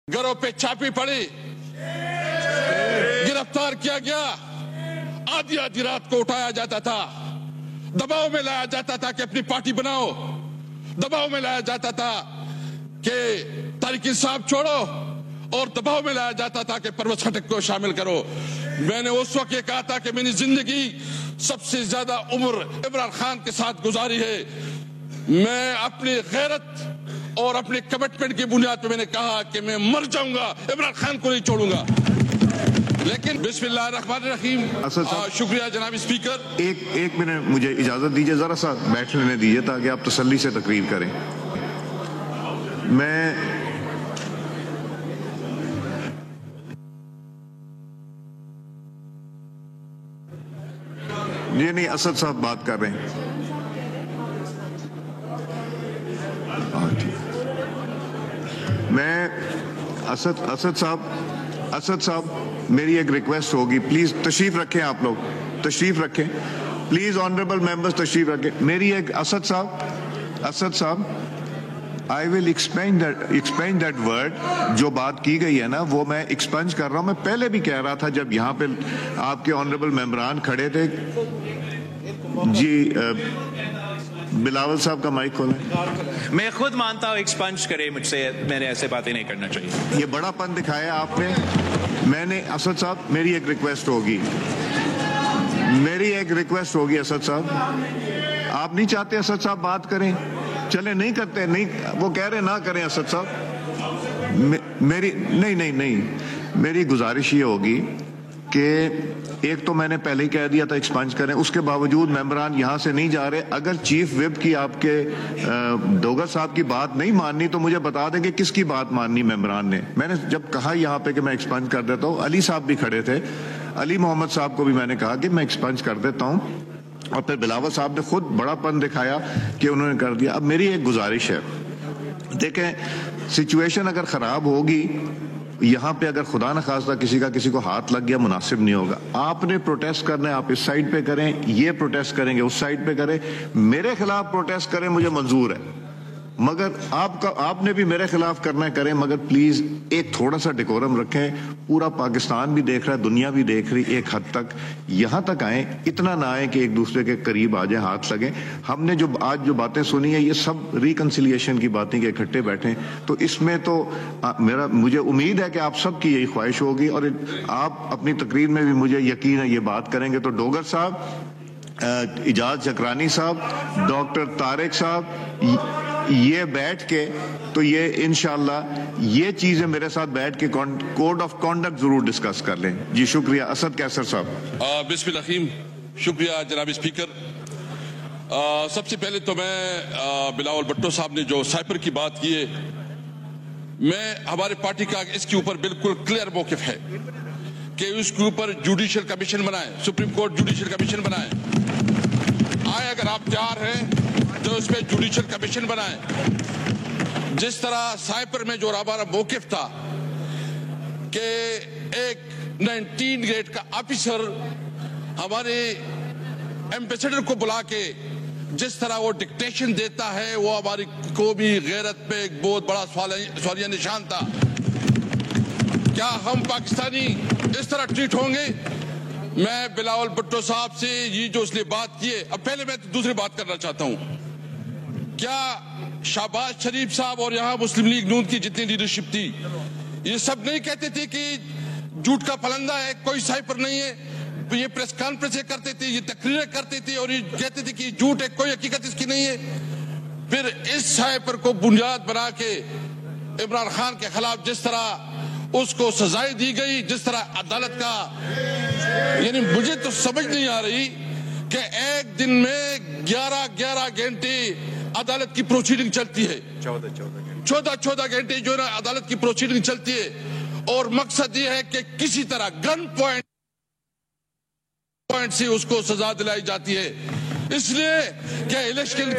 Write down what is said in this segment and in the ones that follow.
घरों पे छापी पड़ी, गिरफ्तार किया गया, आधी आधी रात को उठाया जाता था, दबाव में लाया जाता था कि अपनी पार्टी बनाओ, दबाव में लाया जाता था कि तारिक इंसाफ छोड़ो, और दबाव में लाया जाता था कि परवेज खटक को शामिल करो। मैंने उस वक्त ये कहा था कि मैंने जिंदगी सबसे ज्यादा उम्र इमरान खान के साथ गुजारी है। मैं अपनी गैरत और अपने कमिटमेंट की बुनियाद पर मैंने कहा कि मैं मर जाऊंगा, इमरान खान को नहीं छोड़ूंगा। लेकिन बिस्मिल्लाहिर्रहमानिर्रहीम। शुक्रिया जनाब स्पीकर। एक मिनट मुझे इजाजत दीजिए, जरा सा बैठ लेने दीजिए ताकि आप तसल्ली से तकरीर करें। मैं ये नहीं, असद साहब बात कर रहे हैं। मैं असद साहब मेरी एक रिक्वेस्ट होगी, प्लीज तशरीफ रखें, आप लोग तशरीफ रखें, प्लीज ऑनरेबल मेंबर्स तशरीफ रखें। मेरी एक असद साहब I will expand that word. जो बात की गई है ना वो मैं एक्सपेंज कर रहा हूं। मैं पहले भी कह रहा था जब यहाँ पे आपके ऑनरेबल मेंबरान खड़े थे। जी बिलावल साहब का माइक खोलें। मैं खुद मानता हूँ एक्सपंज करे मुझसे, मैंने ऐसे बातें नहीं करना चाहिए। ये बड़ापन दिखाया आपने। मैंने असद साहब मेरी एक रिक्वेस्ट होगी असद साहब, आप नहीं चाहते असद साहब बात करें? चले नहीं करते, नहीं वो कह रहे ना करें असद साहब। मेरी नहीं मेरी गुजारिश ये होगी कि एक तो मैंने पहले ही कह दिया था एक्सपंज करें, उसके बावजूद मेंबरान यहाँ से नहीं जा रहे। अगर चीफ विप की आपके डोगर साहब की बात नहीं माननी तो मुझे बता दें कि किसकी बात माननी मेंबरान ने। मैंने जब कहा यहाँ पे कि मैं एक्सपंज कर देता हूँ, अली साहब भी खड़े थे, अली मोहम्मद साहब को भी मैंने कहा कि मैं एक्सपंज कर देता हूँ, और फिर बिलावल साहब ने खुद बड़ापन दिखाया कि उन्होंने कर दिया। अब मेरी एक गुजारिश है, देखें सिचुएशन अगर खराब होगी यहाँ पे, अगर खुदा न खास्ता किसी को हाथ लग गया, मुनासिब नहीं होगा। आपने प्रोटेस्ट करना है, आप इस साइड पे करें, ये प्रोटेस्ट करेंगे उस साइड पे करें, मेरे खिलाफ प्रोटेस्ट करें, मुझे मंजूर है, मगर आपने भी मेरे खिलाफ करना करें, मगर प्लीज एक थोड़ा सा डेकोरम रखें। पूरा पाकिस्तान भी देख रहा है, दुनिया भी देख रही, एक हद तक यहाँ तक आए, इतना ना आए कि एक दूसरे के करीब आ जाए, हाथ लगे। हमने जो आज जो बातें सुनी है ये सब रिकंसिलिएशन की बातें कि इकट्ठे बैठे, तो इसमें तो मुझे उम्मीद है कि आप सबकी यही ख्वाहिश होगी, और आप अपनी तकरीर में भी मुझे यकीन है ये बात करेंगे। तो डोगर साहब, इजाज चक्रानी साहब, डॉक्टर तारिक साहब, ये बैठ के तो ये इंशाल्लाह ये चीजें मेरे साथ बैठ के कोड ऑफ कॉन्डक्ट जरूर डिस्कस कर लें। जी शुक्रिया। असद कैसर साहब। बिस्मिल्लाहिम। शुक्रिया जनाब स्पीकर। सबसे पहले तो मैं बिलावल भुट्टो साहब ने जो साइपर की बात की है, मैं हमारे पार्टी का इसके ऊपर बिल्कुल क्लियर मौकिफ है कि उसके ऊपर जुडिशियल कमीशन बनाए, सुप्रीम कोर्ट जुडिशियल कमीशन बनाए। अगर आप तैयार हैं तो उसमें जुडिशियल कमीशन बनाए। जिस तरह साइपर में जो हमारा मौकिफ था कि एक 19 ग्रेड का ऑफिसर हमारे एम्बेसडर को बुला के जिस तरह वो डिक्टेशन देता है, वो हमारी कौमी गैरत पे एक बहुत बड़ा सवालिया निशान था। क्या हम पाकिस्तानी इस तरह ट्रीट होंगे? मैं बिलावल भुट्टो साहब से ये जो उसने बात की है, अब पहले मैं दूसरी बात करना चाहता हूं। क्या शहबाज शरीफ साहब और यहाँ मुस्लिम लीग नून की जितनी लीडरशिप थी, ये सब नहीं कहते थे कि झूठ का फलंदा है, कोई साइपर नहीं है? ये प्रेस कॉन्फ्रेंस करते थे, ये तकरीरें करते थे और ये कहते थे कि झूठ है, कोई हकीकत इसकी नहीं है। फिर इस साइपर को बुनियाद बना के इमरान खान के खिलाफ जिस तरह उसको सजाएं दी गई, जिस तरह अदालत का, यानी मुझे तो समझ नहीं आ रही कि एक दिन में 11 घंटे अदालत की प्रोसीडिंग चलती है, 14 घंटे जो है ना अदालत की प्रोसीडिंग चलती है, और मकसद ये है कि किसी तरह गन पॉइंट से उसको सजा दिलाई जाती है। इसलिए कि इलेक्शन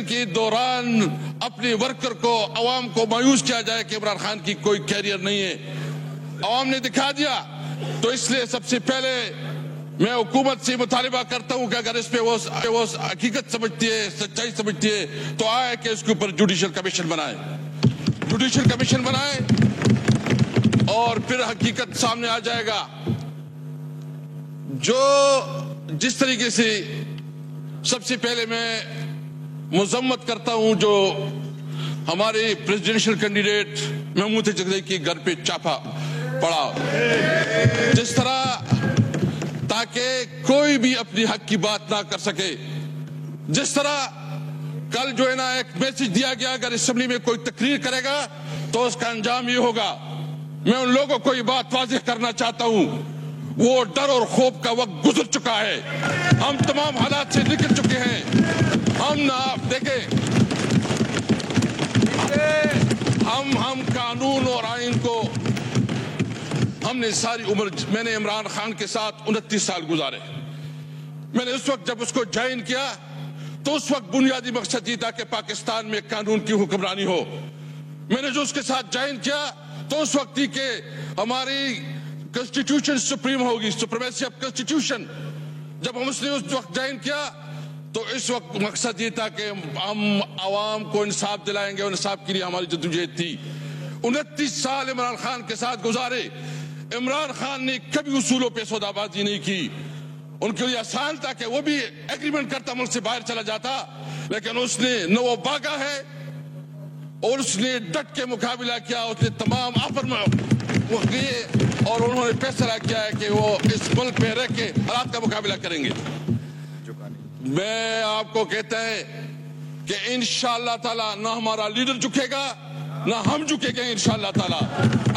के दौरान अपने वर्कर को, अवाम को मायूस किया जाए कि इमरान खान की कोई कैरियर नहीं है। अवाम ने दिखा दिया। तो इसलिए सबसे पहले मैं हुकूमत से मुतालिबा करता हूं कि अगर इस पे वो हकीकत समझती है, सच्चाई समझती है, तो आए कि इसके ऊपर जुडिशियल कमीशन बनाए। जुडिशियल कमीशन बनाए और फिर हकीकत सामने आ जाएगा। जिस तरीके से सबसे पहले मैं मुजम्मत करता हूं जो हमारे प्रेसिडेंशियल कैंडिडेट महमूद जगदई के घर पे छापा पड़ा, जिस तरह ताकि कोई भी अपनी हक की बात ना कर सके, जिस तरह कल जो है ना एक मैसेज दिया गया अगर असेंबली में कोई तकरीर करेगा तो उसका अंजाम ये होगा। मैं उन लोगों को ये बात वाज़ेह करना चाहता हूं, वो डर और खौफ का वक्त गुजर चुका है। हम तमाम हालात से निकल चुके हैं। हम ना देखें, हम कानून और आइन को हमने सारी उम्र, मैंने इमरान खान के साथ 29 साल गुजारे। मैंने उस वक्त जब उसको ज्वाइन किया तो उस वक्त बुनियादी मकसद ये था कि पाकिस्तान में कानून की हुक्मरानी हो। मैंने जो उसके साथ ज्वाइन किया तो उस वक्त ही के हमारी कॉन्स्टिट्यूशन सुप्रीम होगी, सुप्रीमेसी ऑफ कॉन्स्टिट्यूशन। जब हम उसने उस वक्त ज्वाइन किया तो इस वक्त मकसद ये था कि हम आवाम को इंसाफ दिलाएंगे और इंसाफ के लिए हमारी जद्दोजहद थी। 29 साल इमरान खान के साथ गुजारे। इमरान खान ने कभी उसूलों पे सौदाबाजी नहीं की। उनके लिए आसान था कि वो भी एग्रीमेंट करता, मुल्क से बाहर चला जाता, लेकिन उसने न वो भागा है और उसने डट के मुकाबला किया। उसने तमाम ऑफर वो किए और उन्होंने फैसला किया है कि वो इस मुल्क में रह के हालात का मुकाबला करेंगे। मैं आपको कहता है कि इंशाअल्लाह ताला ना हमारा लीडर झुकेगा ना हम झुकेंगे इंशाअल्लाह ताला।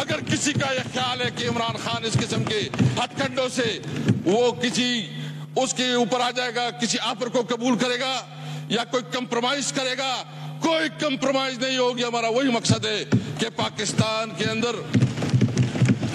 अगर किसी का यह ख्याल है कि इमरान खान इस किस्म के हथकंडों से वो किसी उसके ऊपर आ जाएगा, किसी ऑफर को कबूल करेगा या कोई कंप्रोमाइज करेगा, कोई कंप्रोमाइज नहीं होगी। हमारा वही मकसद है कि पाकिस्तान के अंदर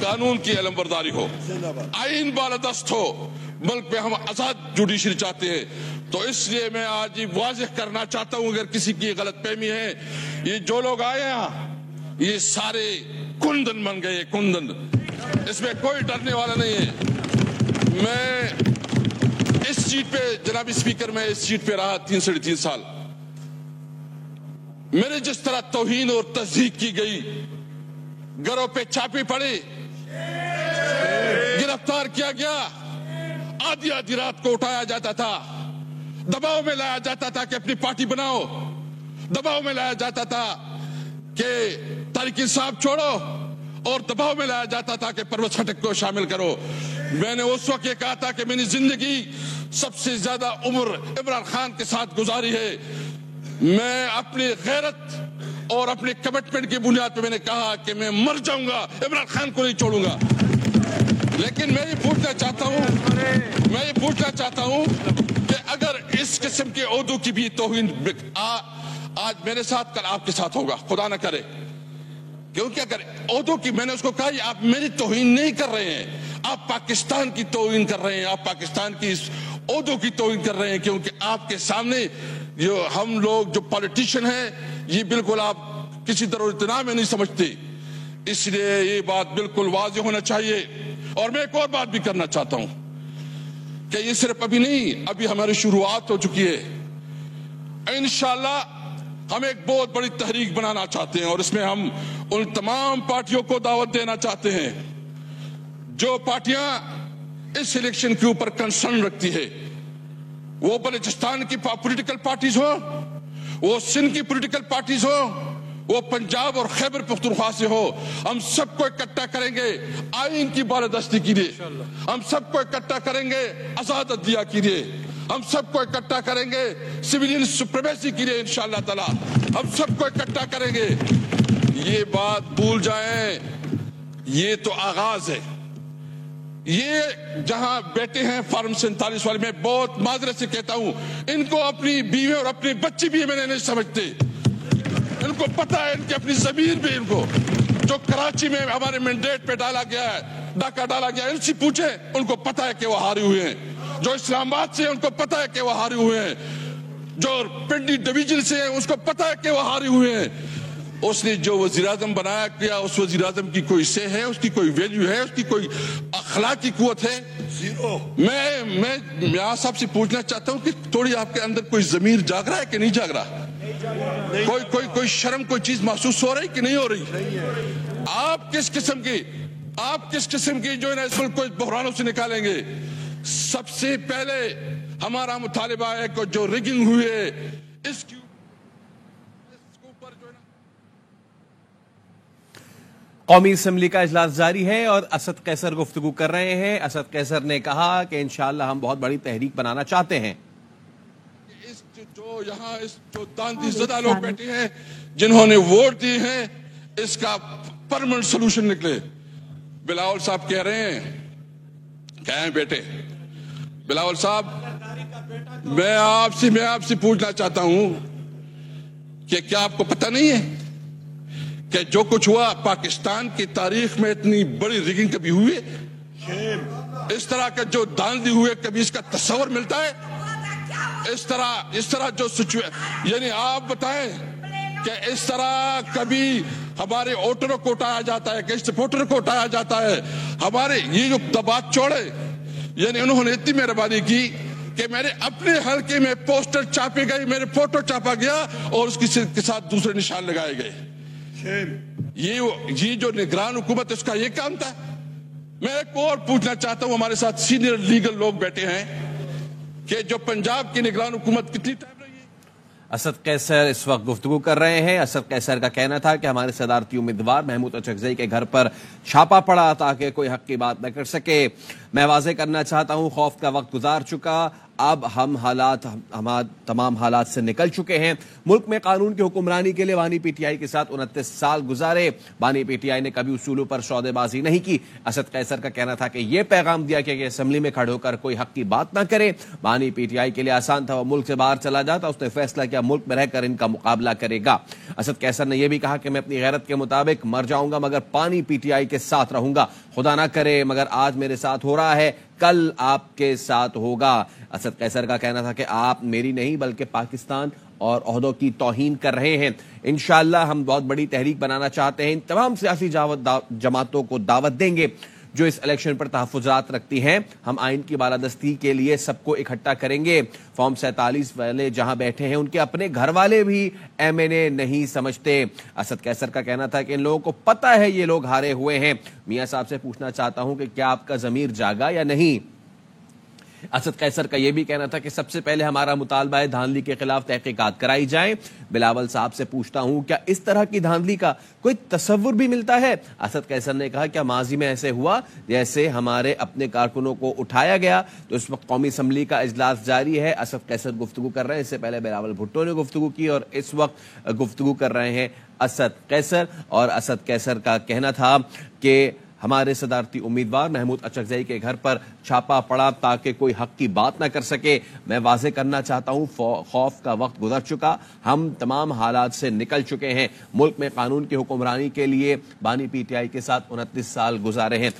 कानून की अलमबरदारी हो, आइन बालादस्त हो, मुल्क में हम आजाद जुडिशरी चाहते हैं। तो इसलिए मैं आज ये वाज़ेह करना चाहता हूं, अगर किसी की गलतफहमी है, ये जो लोग आए यहाँ ये सारे कुंदन बन गए, कुंदन, इसमें कोई डरने वाला नहीं है। मैं इस सीट पे, जनाब स्पीकर, मैं इस सीट पे रहा 3-3.5 साल। मेरे जिस तरह तौहीन और तज़हीक की गई, घरों पे छापे पड़े, गिरफ्तार किया गया, आधी आधी रात को उठाया जाता था, दबाव में लाया जाता था कि अपनी पार्टी बनाओ, दबाव में लाया जाता था कि तहरीक इंसाफ छोड़ो, और दबाव में लाया जाता था कि परवेज खटक को शामिल करो। मैंने उस वक्त ये कहा था कि मेरी जिंदगी सबसे ज्यादा उम्र इमरान खान के साथ गुजारी है। मैं अपनी गैरत और अपने कमिटमेंट की बुनियाद पर मैंने कहा कि मैं मर जाऊंगा, इमरान खान को नहीं छोड़ूंगा। लेकिन मैं ये पूछना चाहता हूं कि अगर इस किस्म के ओहदों की भी तौहीन आज मेरे साथ, कल आपके साथ होगा, खुदा ना करे, क्योंकि अगर ओहदों की, मैंने उसको कहा आप मेरी तौहीन नहीं कर रहे हैं, आप पाकिस्तान की तौहीन कर रहे हैं, आप पाकिस्तान की इस ओहदों की तौहीन कर रहे हैं, क्योंकि आपके सामने जो हम लोग जो पॉलिटिशियन हैं ये बिल्कुल आप किसी तरह इतना में नहीं समझते। इसलिए ये बात बिल्कुल वाज़ेह होना चाहिए। और मैं एक और बात भी करना चाहता हूं कि ये सिर्फ अभी नहीं, अभी हमारी शुरुआत हो चुकी है। इंशाअल्लाह हम एक बहुत बड़ी तहरीक बनाना चाहते हैं और इसमें हम उन तमाम पार्टियों को दावत देना चाहते हैं जो पार्टियां इस इलेक्शन के ऊपर कंसर्न रखती है। वो बलूचिस्तान की पॉलिटिकल पार्टीज हो, वो सिंध की पॉलिटिकल पार्टीज हो, वो पंजाब और खैबर पख्तूनख्वा से हो, हम सबको इकट्ठा करेंगे आइन की बालादस्ती के लिए, हम सबको इकट्ठा करेंगे आजाद अदलिया के लिए, हम सबको इकट्ठा करेंगे सिविलियन सुप्रीमेसी के लिए इंशाअल्लाह ताला, हम सबको इकट्ठा करेंगे। ये बात भूल जाएं, ये तो आगाज है। ये जहां बैठे हैं फार्म 47 वाले, मैं बहुत माजरत से कहता हूं, इनको अपनी बीवी और अपने बच्चे भी मैंने नहीं समझते। इनको पता है, इनकी अपनी जमीन भी, इनको जो कराची में हमारे मैंडेट पे डाला गया है, डाका डाला गया है, इनसे पूछे, उनको पता है कि वो हारे हुए हैं। जो इस्लामाबाद से, उनको पता है कि वो हारे हुए हैं। जो पिंडी डिवीजन से है, उसको पता है कि वो हारे हुए हैं। उसने जो वजीर-आज़म बनाया किया, उस वजीर-आज़म की कोई से है, उसकी कोई वैल्यू है, उसकी कोई अखलाकी कुव्वत है? जीरो। मैं यहाँ सबसे पूछना चाहता हूँ कि थोड़ी आपके अंदर कोई जमीर जाग रहा है कि नहीं जाग रहा? कोई शर्म कोई चीज महसूस हो रही कि नहीं हो रही? आप किस किस्म की जो है ना इस मुल्क को बहरानों से निकालेंगे? सबसे पहले हमारा मुतालिबा है कि जो रिगिंग हुई है इसके ऊपर जो है ना कौमी असम्बली का इजलास जारी है और असद कैसर गुफ्तगू कर रहे हैं। असद कैसर ने कहा कि इंशाअल्लाह हम बहुत बड़ी तहरीक बनाना चाहते हैं। जो यहाँ जो दानदीज़दा लोग बैठे हैं जिन्होंने वोट दिए हैं इसका परमानेंट सोल्यूशन निकले। बिलावल साहब कह रहे हैं, क्या है बेटे? बिलावल साहब मैं आपसे पूछना चाहता हूं कि क्या आपको पता नहीं है कि जो कुछ हुआ पाकिस्तान की तारीख में इतनी बड़ी रिगिंग कभी हुई है? इस तरह का जो दांधी हुए कभी इसका तस्वर मिलता है? इस तरह जो सिचुएशन, यानी आप बताएं कि इस तरह कभी हमारे वोटरों को उठाया जाता है, किस सपोर्टर को उठाया जाता है? हमारे ये जो दबाव छोड़े, यानी उन्होंने इतनी मेहरबानी की कि मेरे अपने हलके में पोस्टर छापे गए, मेरे फोटो छापा गया और उसके साथ दूसरे निशान लगाए गए। ये जो निगरान हुकूमत इसका ये काम था। मैं एक और पूछना चाहता हूं, हमारे साथ सीनियर लीगल लोग बैठे हैं कि जो पंजाब की निगरान हुकूमत कितनी टाइम रही है? असद कैसर इस वक्त गुफ्तगू कर रहे हैं। असद कैसर का कहना था कि हमारे सदारती उम्मीदवार महमूद अचकजई के घर पर छापा पड़ा ताकि कोई हक की बात न कर सके। मैं वाज़ेह करना चाहता हूं, खौफ का वक्त गुजार चुका, अब हम तमाम हालात से निकल चुके हैं। मुल्क में कानून की हुक्मरानी के लिए बानी पीटीआई के साथ 29 साल गुजारे। बानी पीटीआई ने कभी उसूलों पर सौदेबाजी नहीं की। असद कैसर का कहना था कि यह पैगाम दिया कि असेंबली में खड़े होकर कोई हक की बात ना करे। बानी पीटीआई के लिए आसान था, वो मुल्क से बाहर चला जाता, उसने फैसला किया मुल्क में रहकर इनका मुकाबला करेगा। असद कैसर ने यह भी कहा कि मैं अपनी गैरत के मुताबिक मर जाऊंगा मगर बानी पीटीआई के साथ रहूंगा। खुदा ना करे मगर आज मेरे साथ हो रहा है, कल आपके साथ होगा। असद कैसर का कहना था कि आप मेरी नहीं बल्कि पाकिस्तान और ओहदों की तौहीन कर रहे हैं। इंशाअल्लाह हम बहुत बड़ी तहरीक बनाना चाहते हैं। इन तमाम सियासी जमातों को दावत देंगे जो इस इलेक्शन पर तहफ़्फ़ुज़ात रखती हैं। हम आइन की बालादस्ती के लिए सबको इकट्ठा करेंगे। फॉर्म 47 वाले जहां बैठे हैं उनके अपने घर वाले भी एमएनए नहीं समझते। असद कैसर का कहना था कि इन लोगों को पता है ये लोग हारे हुए हैं। मियां साहब से पूछना चाहता हूं कि क्या आपका ज़मीर जागा या नहीं? असद कैसर का यह भी कहना था कि सबसे पहले हमारा मुतालबा है धांधली के खिलाफ तहकीकात कराई जाए। बिलावल साहब से पूछता हूं क्या इस तरह की धांधली का कोई तस्वुर भी मिलता है? असद कैसर ने कहा क्या माजी में ऐसे हुआ जैसे हमारे अपने कारकुनों को उठाया गया? तो इस वक्त कौमी असम्बली का इजलास जारी है। असद कैसर गुफ्तगू कर रहे हैं, इससे पहले बिलावल भुट्टो ने गुफ्तगू की और इस वक्त गुफ्तगू कर रहे हैं असद कैसर। और असद कैसर का कहना था कि हमारे सदारती उम्मीदवार महमूद अचकजई के घर पर छापा पड़ा ताकि कोई हक की बात ना कर सके। मैं वाज़ेह करना चाहता हूं, खौफ का वक्त गुजर चुका, हम तमाम हालात से निकल चुके हैं। मुल्क में कानून की हुक्मरानी के लिए बानी पीटीआई के साथ 29 साल गुजारे हैं।